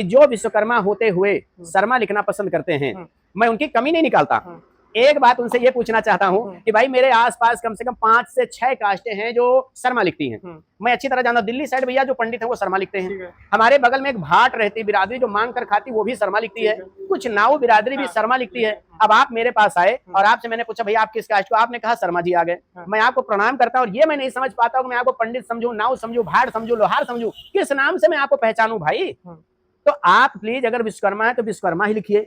जो विश्वकर्मा होते हुए शर्मा लिखना पसंद करते हैं, मैं उनकी कमी नहीं निकालता। एक बात उनसे ये पूछना चाहता हूं कि भाई मेरे आसपास कम से कम 5 से 6 कास्टें हैं जो शर्मा लिखती हैं। मैं अच्छी तरह जानता हूं, दिल्ली साइड भैया जो पंडित हैं वो शर्मा लिखते हैं। हमारे बगल में एक भाट रहती बिरादरी जो मांग कर खाती, वो भी शर्मा लिखती है। कुछ नाऊ बिरादरी भी शर्मा लिखती है। अब आप मेरे पास आए और आपसे मैंने पूछा भैया आप किस कास्ट को, आपने कहा शर्मा जी आ गए। मैं आपको प्रणाम करता हूं और ये मैं नहीं समझ पाता हूं कि मैं आपको पंडित समझूं, नाऊ समझूं, भाट समझूं, लोहार समझूं, किस नाम से मैं आपको पहचानूं भाई। तो आप प्लीज अगर विश्वकर्मा है तो विश्वकर्मा ही लिखिए,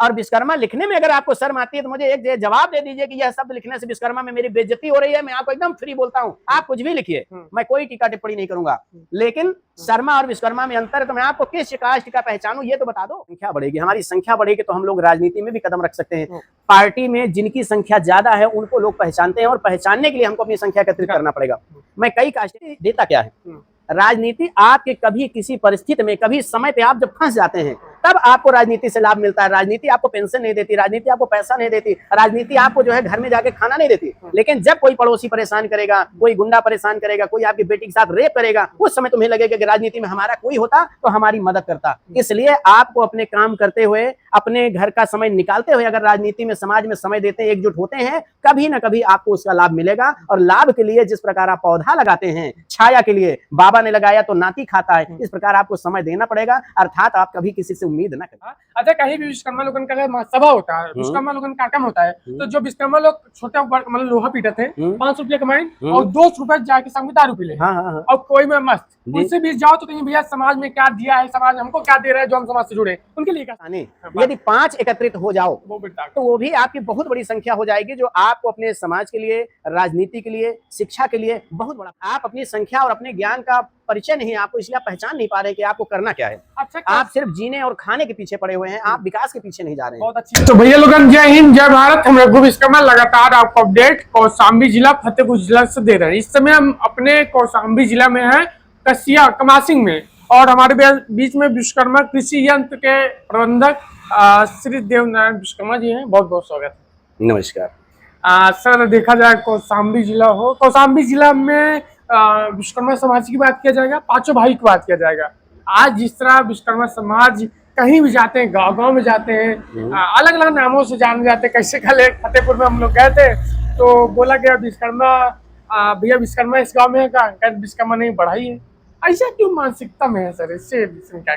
और विश्वकर्मा लिखने में अगर आपको शर्म आती है तो मुझे एक जवाब दे दीजिए कि यह शब्द लिखने से विश्वकर्मा में मेरी बेइज्जती हो रही है। मैं आपको एकदम फ्री बोलता हूं, आप कुछ भी लिखिए, मैं कोई टीका टिप्पणी नहीं करूंगा, लेकिन शर्मा और विश्वकर्मा में अंतर है तो मैं आपको किस कास्ट का पहचानूं ये तो बता दो। संख्या बढ़ेगी, हमारी संख्या बढ़ेगी तो हम लोग राजनीति में भी कदम रख सकते हैं। पार्टी में जिनकी संख्या ज्यादा है उनको लोग पहचानते हैं, और पहचानने के लिए हमको अपनी संख्या एकत्रित करना पड़ेगा। मैं कई कास्ट देता क्या है, राजनीति आपके कभी किसी परिस्थिति में, कभी समय पे आप जब फंस जाते हैं तब आपको राजनीति से लाभ मिलता है। राजनीति आपको पेंशन नहीं देती, राजनीति आपको पैसा नहीं देती, राजनीति आपको जो है घर में जाके खाना नहीं देती। लेकिन जब कोई पड़ोसी परेशान करेगा, कोई गुंडा परेशान करेगा, कोई आपकी बेटी के साथ रेप करेगा, उस समय तुम्हें लगेगा कि राजनीति में हमारा कोई होता तो हमारी मदद करता। इसलिए आपको अपने काम करते हुए, अपने घर का समय निकालते हुए अगर राजनीति में, समाज में समय देते हैं, एकजुट होते हैं, कभी ना कभी आपको उसका लाभ मिलेगा। और लाभ के लिए जिस प्रकार आप पौधा लगाते हैं, छाया के लिए बाबा ने लगाया तो नाती खाता है, इस प्रकार आपको समय देना पड़ेगा, अर्थात आप कभी किसी से उम्मीद न करें। अच्छा, कहीं भी विश्वकर्मा लोगन का सभा होता है, विश्वकर्मा लोगन का कार्यक्रम होता है, तो जो विश्वकर्मा लोग छोटे मतलब लोहा पीटते हैं, 5 रुपये कमाए और 2 रुपये जाके संग में दारू पी ले, और कोई में मस्त उनसे भी जाओ तो कहीं भैया समाज में क्या दिया है, समाज हमको क्या दे रहा है जो हम समाज से जुड़े, उनके लिए यदि 5 एकत्रित हो जाओ तो वो भी आपकी बहुत बड़ी संख्या हो जाएगी, जो आपको अपने समाज के लिए, राजनीति के लिए, शिक्षा के लिए बहुत बड़ा। आप अपनी संख्या और अपने ज्ञान का परिचय नहीं है आपको, इसलिए आप पहचान नहीं पा रहे कि आपको करना क्या है। आप सिर्फ जीने और खाने के पीछे पड़े हुए हैं, आप विकास के पीछे नहीं जा रहे हैं। बहुत अच्छी। तो भैया लोगन जय हिंद जय भारत। हम रघु विश्वकर्मा लगातार आपको अपडेट कौशाम्बी जिला फतेहपुर जिला से दे रहे हैं। इस समय हम अपने कौशाम्बी जिला में हैं, कसिया कमासिंग में, और हमारे बीच में विश्वकर्मा कृषि यंत्र के प्रबंधक श्री देवनारायण विश्वकर्मा जी हैं। बहुत बहुत स्वागत है। नमस्कार। सर, देखा जाए कौशाम्बी जिला हो, कौशाम्बी जिला में विश्वकर्मा समाज की बात किया जाएगा, पांचों भाई की बात किया जाएगा। आज जिस तरह विश्वकर्मा समाज कहीं भी जाते हैं, गांव में जाते हैं, अलग अलग नामों से जाने जाते हैं। कैसे कल फतेहपुर में हम लोग गए थे तो बोला गया विश्वकर्मा, भैया विश्वकर्मा इस गांव में है का, विश्वकर्मा नहीं बढ़ाई है। ऐसा क्यों मानसिकता में है सर, इससे क्या?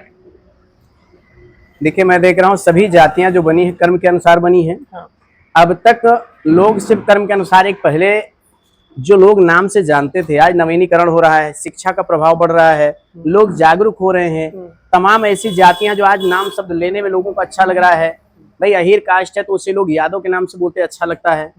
देखिए, मैं देख रहा हूँ सभी जातियां जो बनी है कर्म के अनुसार बनी है। अब तक लोग सिर्फ कर्म के अनुसार, एक पहले जो लोग नाम से जानते थे, आज नवीनीकरण हो रहा है, शिक्षा का प्रभाव बढ़ रहा है, लोग जागरूक हो रहे हैं। तमाम ऐसी जातियां जो आज नाम शब्द लेने में लोगों को अच्छा लग रहा है, भाई अहीर कास्ट है तो उसे लोग यादव के नाम से बोलते अच्छा लगता है।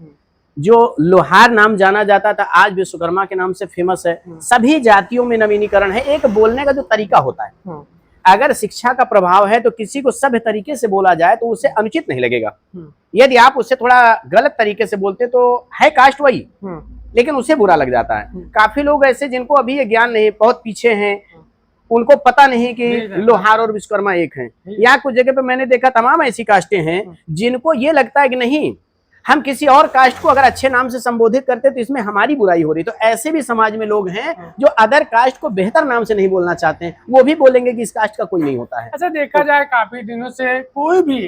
जो लोहार नाम जाना जाता था आज विश्वकर्मा के नाम से फेमस है। सभी जातियों में नवीनीकरण है। एक बोलने का जो तरीका होता है, अगर शिक्षा का प्रभाव है तो किसी को सभ्य तरीके से बोला जाए तो उसे अनुचित नहीं लगेगा। यदि आप उससे थोड़ा गलत तरीके से बोलते तो है कास्ट वही, लेकिन उसे बुरा लग जाता है। काफी लोग ऐसे जिनको अभी ये ज्ञान नहीं, बहुत पीछे हैं, उनको पता नहीं कि लोहार और विश्वकर्मा एक हैं। या कुछ जगह पे मैंने देखा तमाम ऐसी कास्टें हैं जिनको ये लगता है कि नहीं, हम किसी और कास्ट को अगर अच्छे नाम से संबोधित करते तो इसमें हमारी बुराई हो रही। तो ऐसे भी समाज में लोग हैं जो अदर कास्ट को बेहतर नाम से नहीं बोलना चाहते हैं, वो भी बोलेंगे कि इस कास्ट का कोई नहीं होता है। अच्छा, देखा जाए काफी दिनों से कोई भी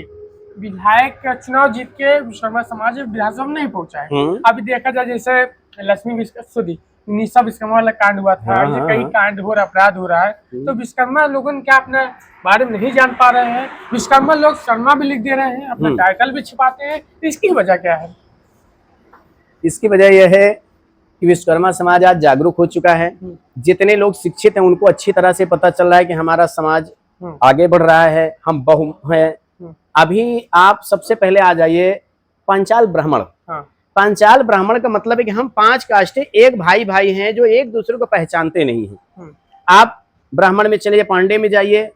विधायक का चुनाव जीत के विश्वकर्मा समाज विधानसभा में नहीं पहुंचा है। अभी देखा जाए जैसे निशा विश्वकर्मा वाला कांड हुआ था, कई कांड हो रहा, अपराध हो रहा है, तो विश्वकर्मा लोगों क्या अपने बारे में नहीं जान पा रहे हैं। विश्वकर्मा लोग शर्मा भी लिख दे रहे हैं, अपना टाइटल भी छिपाते हैं। इसकी वजह क्या है? इसकी वजह यह है कि विश्वकर्मा समाज आज जागरूक हो चुका है। जितने लोग शिक्षित हैं उनको अच्छी तरह से पता चल रहा है कि हमारा समाज आगे बढ़ रहा है, हम बहु हैं। अभी आप सबसे पहले आ जाइए पंचाल ब्राह्मण। पंचाल ब्राह्मण का मतलब है कि हम 5 कास्टें एक भाई भाई हैं जो एक दूसरे को पहचानते नहीं हैं। आप ब्राह्मण में चलिए, पांडे में जाइए,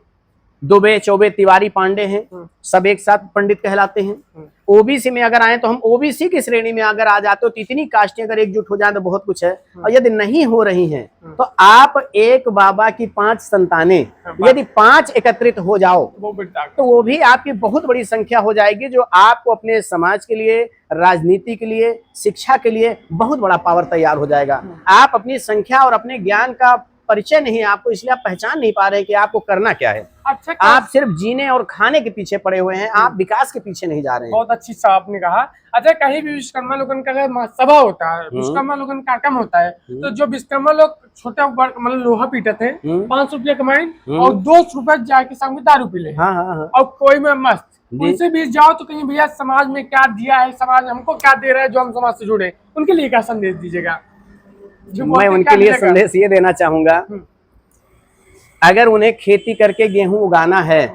दुबे, चौबे, तिवारी, पांडे हैं, सब एक साथ पंडित कहलाते हैं। ओबीसी में अगर आए तो हम ओबीसी की श्रेणी में अगर आ जाते हो तो इतनी कास्टें अगर एकजुट हो जाए तो बहुत कुछ है। और यदि नहीं हो रही हैं तो आप एक बाबा की 5 संतानें यदि 5 एकत्रित हो जाओ तो वो भी आपकी बहुत बड़ी संख्या हो जाएगी, जो आपको अपने समाज के लिए, राजनीति के लिए, शिक्षा के लिए बहुत बड़ा पावर तैयार हो जाएगा। आप अपनी संख्या और अपने ज्ञान का परिचय नहीं है आपको, इसलिए आप पहचान नहीं पा रहे हैं कि आपको करना क्या है। अच्छा, आप सिर्फ जीने और खाने के पीछे पड़े हुए हैं, आप विकास के पीछे नहीं जा रहे हैं। बहुत अच्छी सा आपने कहा। अच्छा, कहीं भी विश्वकर्मा लोगन का अगर सभा होता है, विश्वकर्मा लोगन का कार्यक्रम होता है, तो जो विश्वकर्मा लोग छोटे मतलब लोहा पीटते हैं, 5 रुपये कमाए और 200 रुपए जाके सामने दारू पी ले। हाँ हाँ हाँ। और कोई में मस्त उनसे भी जाओ तो कहीं भैया समाज में क्या दिया है, समाज हमको क्या दे रहा है, जो हम समाज से जुड़े, उनके लिए क्या संदेश दीजिएगा? मैं उनके लिए संदेश ये देना चाहूंगा, अगर उन्हें खेती करके गेहूं उगाना है,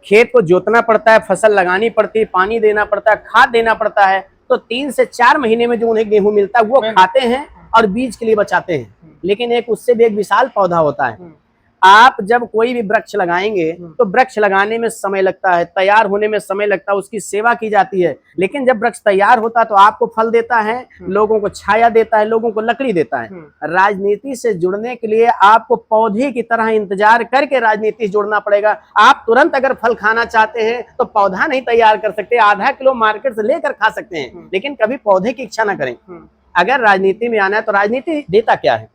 खेत को जोतना पड़ता है, फसल लगानी पड़ती है, पानी देना पड़ता है, खाद देना पड़ता है, तो 3 से 4 महीने में जो उन्हें गेहूं मिलता है वो खाते हैं और बीज के लिए बचाते हैं। लेकिन एक उससे भी एक विशाल पौधा होता है। आप जब कोई भी वृक्ष लगाएंगे तो वृक्ष लगाने में समय लगता है, तैयार होने में समय लगता है, उसकी सेवा की जाती है। लेकिन जब वृक्ष तैयार होता है तो आपको फल देता है, लोगों को छाया देता है, लोगों को लकड़ी देता है। राजनीति से जुड़ने के लिए आपको पौधे की तरह इंतजार करके राजनीति से जुड़ना पड़ेगा। आप तुरंत अगर फल खाना चाहते हैं तो पौधा नहीं तैयार कर सकते, आधा किलो मार्केट से लेकर खा सकते हैं, लेकिन कभी पौधे की इच्छा ना करें। अगर राजनीति में आना है तो राजनीति देता क्या है?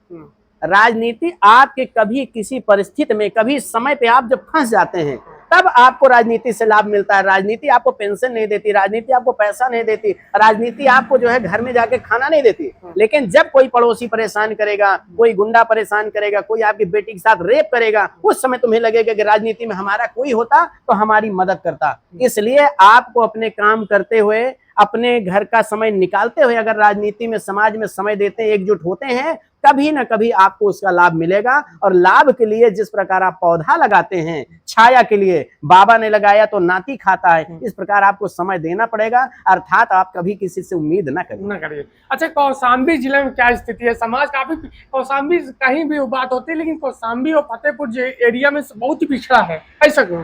राजनीति आपके कभी किसी परिस्थिति में, कभी समय पे आप जब फंस जाते हैं तब आपको राजनीति से लाभ मिलता है। राजनीति आपको पेंशन नहीं देती, राजनीति आपको पैसा नहीं देती, राजनीति आपको जो है घर में जाके खाना नहीं देती। लेकिन जब कोई पड़ोसी परेशान करेगा, कोई गुंडा परेशान करेगा, कोई आपकी बेटी के साथ रेप करेगा, उस समय तुम्हें लगेगा कि राजनीति में हमारा कोई होता तो हमारी मदद करता। इसलिए आपको अपने काम करते हुए, अपने घर का समय निकालते हुए अगर राजनीति में, समाज में समय देते हैं, एकजुट होते हैं, कभी ना कभी आपको उसका लाभ मिलेगा। और लाभ के लिए जिस प्रकार आप पौधा लगाते हैं, छाया के लिए बाबा ने लगाया तो नाती खाता है, इस प्रकार आपको समय देना पड़ेगा, अर्थात आप कभी किसी से उम्मीद ना करिए। अच्छा, कौशाम्बी जिले में क्या स्थिति है? समाज काफी, कौशाम्बी कहीं भी बात होती है, लेकिन कौशाम्बी और फतेहपुर एरिया में बहुत ही पिछड़ा है, ऐसा क्यों?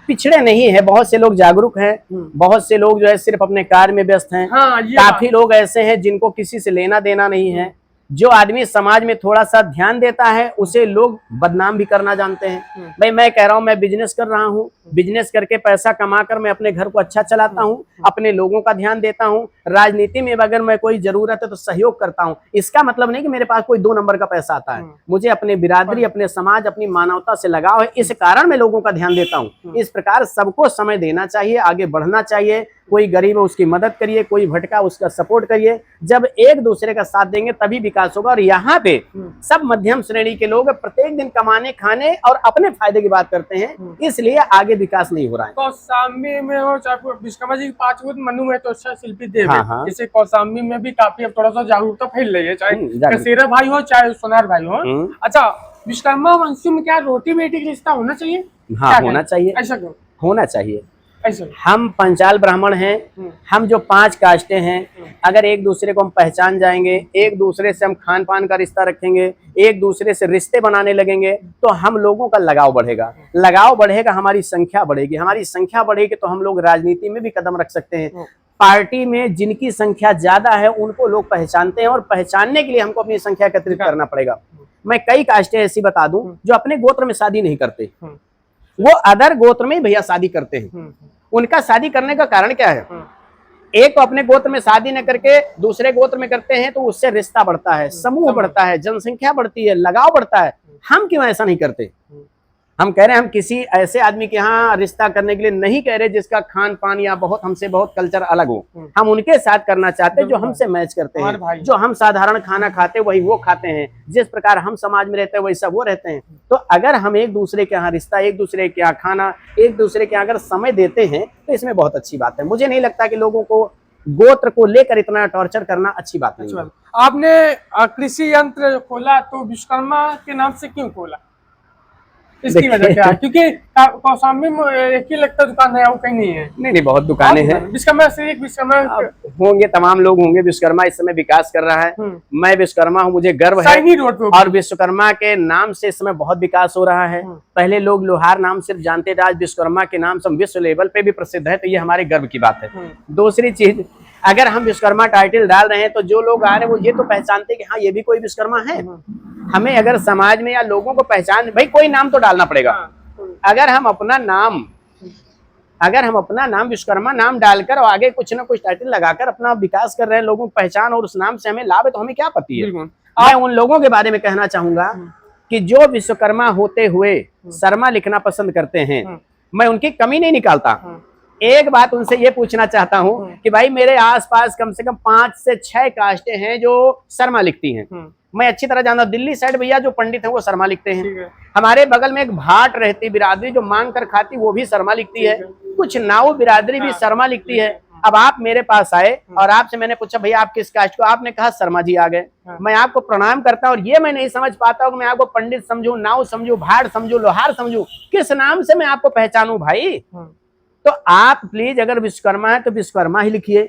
पिछड़े नहीं है, बहुत से लोग जागरूक हैं, बहुत से लोग जो है सिर्फ अपने कार्य में व्यस्त हैं। हाँ, काफी लोग ऐसे हैं जिनको किसी से लेना देना नहीं है। जो आदमी समाज में थोड़ा सा ध्यान देता है उसे लोग बदनाम भी करना जानते हैं। भाई मैं कह रहा हूँ, मैं बिजनेस कर रहा हूँ, बिजनेस करके पैसा कमाकर मैं अपने घर को अच्छा चलाता हूँ, अपने लोगों का ध्यान देता हूँ। राजनीति में अगर मैं कोई जरूरत है तो सहयोग करता हूँ। इसका मतलब नहीं कि मेरे पास कोई 2 नंबर का पैसा आता है। मुझे अपने बिरादरी, अपने समाज, अपनी मानवता से लगाव है, इस कारण मैं लोगों का ध्यान देता हूँ। इस प्रकार सबको समय देना चाहिए, आगे बढ़ना चाहिए। कोई गरीब है उसकी मदद करिए, कोई भटका उसका सपोर्ट करिए। जब एक दूसरे का साथ देंगे तभी विकास होगा। और यहाँ पे सब मध्यम श्रेणी के लोग प्रत्येक दिन कमाने, खाने और अपने फायदे की बात करते हैं, इसलिए आगे विकास नहीं हो रहा है। कौशाम्बी में हो चाहे विश्वकर्मा जी की 5 मनु में तो अच्छा शिल्पी देव है। हाँ। जैसे कौशाम्बी में भी काफी अब थोड़ा सा जागरूकता फैल रही है, चाहे कसेरा भाई हो चाहे सोनार भाई हो। अच्छा, विश्वकर्मा वंशी में क्या रोटी बेटी का रिश्ता होना चाहिए? हाँ, होना चाहिए। ऐसा क्यों होना चाहिए? ऐसा हम पंचाल ब्राह्मण हैं, हम जो 5 कास्टें हैं, अगर एक दूसरे को हम पहचान जाएंगे, एक दूसरे से हम खान पान का रिश्ता रखेंगे, एक दूसरे से रिश्ते बनाने लगेंगे, तो हम लोगों का लगाव बढ़ेगा। लगाव बढ़ेगा, हमारी संख्या बढ़ेगी। हमारी संख्या बढ़ेगी तो हम लोग राजनीति में भी कदम रख सकते हैं। पार्टी में जिनकी संख्या ज्यादा है उनको लोग पहचानते हैं, और पहचानने के लिए हमको अपनी संख्या एकत्रित करना पड़ेगा। मैं कई कास्टें ऐसी बता दूं जो अपने गोत्र में शादी नहीं करते, वो अदर गोत्र में भैया शादी करते हैं। उनका शादी करने का कारण क्या है? एक तो अपने गोत्र में शादी न करके दूसरे गोत्र में करते हैं तो उससे रिश्ता बढ़ता है, समूह बढ़ता है, जनसंख्या बढ़ती है, लगाव बढ़ता है। हम क्यों ऐसा नहीं करते? हम कह रहे हैं हम किसी ऐसे आदमी के यहाँ रिश्ता करने के लिए नहीं कह रहे जिसका खान पान या हमसे बहुत कल्चर अलग हो। हम उनके साथ करना चाहते हैं जो हमसे मैच करते हैं, जो हम साधारण खाना खाते वही वो खाते हैं, जिस प्रकार हम समाज में रहते हैं वैसा वो रहते हैं। तो अगर हम एक दूसरे के यहाँ रिश्ता, एक दूसरे के यहाँ खाना, एक दूसरे के यहाँ अगर समय देते हैं तो इसमें बहुत अच्छी बात है। मुझे नहीं लगता कि लोगों को गोत्र को लेकर इतना टॉर्चर करना अच्छी बात नहीं है। आपने कृषि यंत्र खोला तो विश्वकर्मा के नाम से क्यों खोला? इसकी वजह क्या है? क्योंकि कौशाम्बी में एक ही लगता दुकान है, वो कहीं नहीं है। नहीं, बहुत दुकानें हैं। विश्वकर्मा से एक विश्वकर्मा होंगे, तमाम लोग होंगे। विश्वकर्मा इस समय विकास कर रहा है। मैं विश्वकर्मा हूँ, मुझे गर्व है। और विश्वकर्मा के नाम से इस समय बहुत विकास हो रहा है। पहले लोग लोहार नाम सिर्फ जानते थे, आज विश्वकर्मा के नाम से विश्व लेवल पे भी प्रसिद्ध है, तो ये हमारे गर्व की बात है। दूसरी चीज, अगर हम विश्वकर्मा टाइटल डाल रहे हैं तो जो लोग आ रहे हैं वो ये तो पहचानते कि हाँ ये भी कोई विश्वकर्मा है। हमें अगर समाज में या लोगों को पहचान, भाई कोई नाम तो डालना पड़ेगा। अगर हम अपना नाम विश्वकर्मा नाम डालकर और आगे कुछ ना कुछ टाइटल लगाकर अपना विकास कर रहे हैं, लोगों को पहचान और उस नाम से हमें लाभ है, तो हमें क्या आपत्ति है? मैं उन लोगों के बारे में कहना चाहूंगा कि जो विश्वकर्मा होते हुए शर्मा लिखना पसंद करते हैं, मैं उनकी कमी नहीं निकालता। एक बात उनसे ये पूछना चाहता हूँ कि भाई मेरे आसपास कम से कम 5 से 6 कास्टें हैं जो शर्मा लिखती हैं। मैं अच्छी तरह जानता हूँ, दिल्ली साइड भैया जो पंडित हैं वो शर्मा लिखते हैं। हमारे बगल में एक भाट रहती बिरादरी जो मांग कर खाती, वो भी शर्मा लिखती है। कुछ नाऊ बिरादरी भी शर्मा लिखती है। अब आप मेरे पास आए और आपसे मैंने पूछा भैया आप किस कास्ट को, आपने कहा शर्मा जी आ गए। मैं आपको प्रणाम करता हूँ और ये मैं नहीं समझ पाता हूँ कि मैं आपको पंडित समझूं, नाव समझूं, भाट समझूं, लोहार समझूं, किस नाम से मैं आपको पहचानूं भाई। तो आप प्लीज अगर विश्वकर्मा है तो विश्वकर्मा ही लिखिए,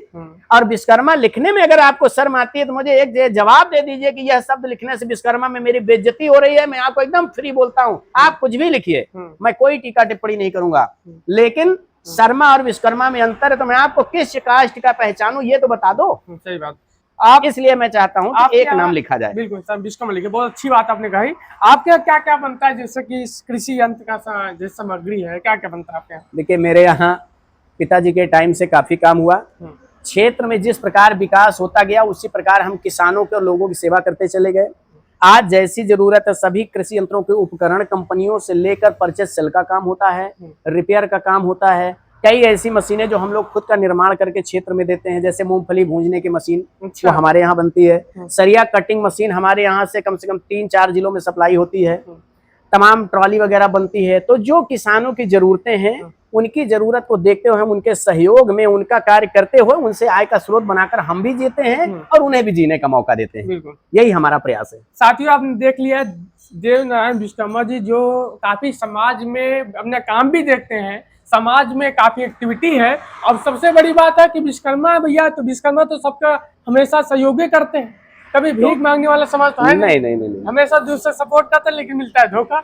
और विश्वकर्मा लिखने में अगर आपको शर्म आती है तो मुझे एक जवाब दे दीजिए कि यह शब्द लिखने से विश्वकर्मा में मेरी बेइज्जती हो रही है। मैं आपको एकदम फ्री बोलता हूँ, आप कुछ भी लिखिए, मैं कोई टीका टिप्पणी नहीं करूंगा, लेकिन शर्मा और विश्वकर्मा में अंतर है तो मैं आपको किस कास्ट का पहचानूं ये तो बता दो। सही बात। आप इसलिए मैं चाहता हूँ कि एक नाम लिखा जाए। बिल्कुल सर, विश्वकर्मा लिखे, बहुत अच्छी बात आपने कही। आपके यहाँ क्या क्या बनता है, जैसे कि कृषि यंत्र का जो सामग्री है, क्या क्या बनता है आपके यहाँ? देखिए मेरे यहाँ पिताजी के टाइम से काफी काम हुआ। क्षेत्र में जिस प्रकार विकास होता गया उसी प्रकार हम किसानों के और लोगों की सेवा करते चले गए। आज जैसी जरूरत है सभी कृषि यंत्रों के उपकरण कंपनियों से लेकर परचेज सेल का काम होता है, रिपेयर का काम होता है। कई ऐसी मशीनें जो हम लोग खुद का निर्माण करके क्षेत्र में देते हैं, जैसे मूंगफली भूंजने की मशीन वो हमारे यहाँ बनती है। सरिया कटिंग मशीन हमारे यहाँ से कम 3-4 जिलों में सप्लाई होती है। तमाम ट्रॉली वगैरह बनती है। तो जो किसानों की जरूरतें हैं उनकी जरूरत को देखते हुए हम उनके सहयोग में उनका कार्य करते हुए उनसे आय का स्रोत बनाकर हम भी जीते हैं और उन्हें भी जीने का मौका देते हैं। यही हमारा प्रयास है। साथियों आपने देख लिया देवनारायण विश्वकर्मा जी जो काफी समाज में अपने काम भी देखते हैं, समाज में काफी एक्टिविटी है। और सबसे बड़ी बात है कि विश्वकर्मा भैया तो विश्वकर्मा तो सबका हमेशा सहयोग करते हैं, कभी भीख मांगने वाला समाज तो है नहीं। हमेशा दूसरे सपोर्ट करते हैं लेकिन मिलता है धोखा।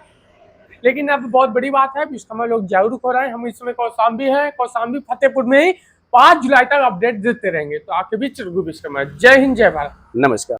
लेकिन अब बहुत बड़ी बात है, विश्वकर्मा लोग जागरूक हो रहे हैं। हम इस समय कौशाम्बी है, कौशाम्बी फतेहपुर में ही 5 जुलाई तक अपडेट देते रहेंगे। तो आपके बीच रघु विश्वकर्मा। जय हिंद, जय भारत, नमस्कार।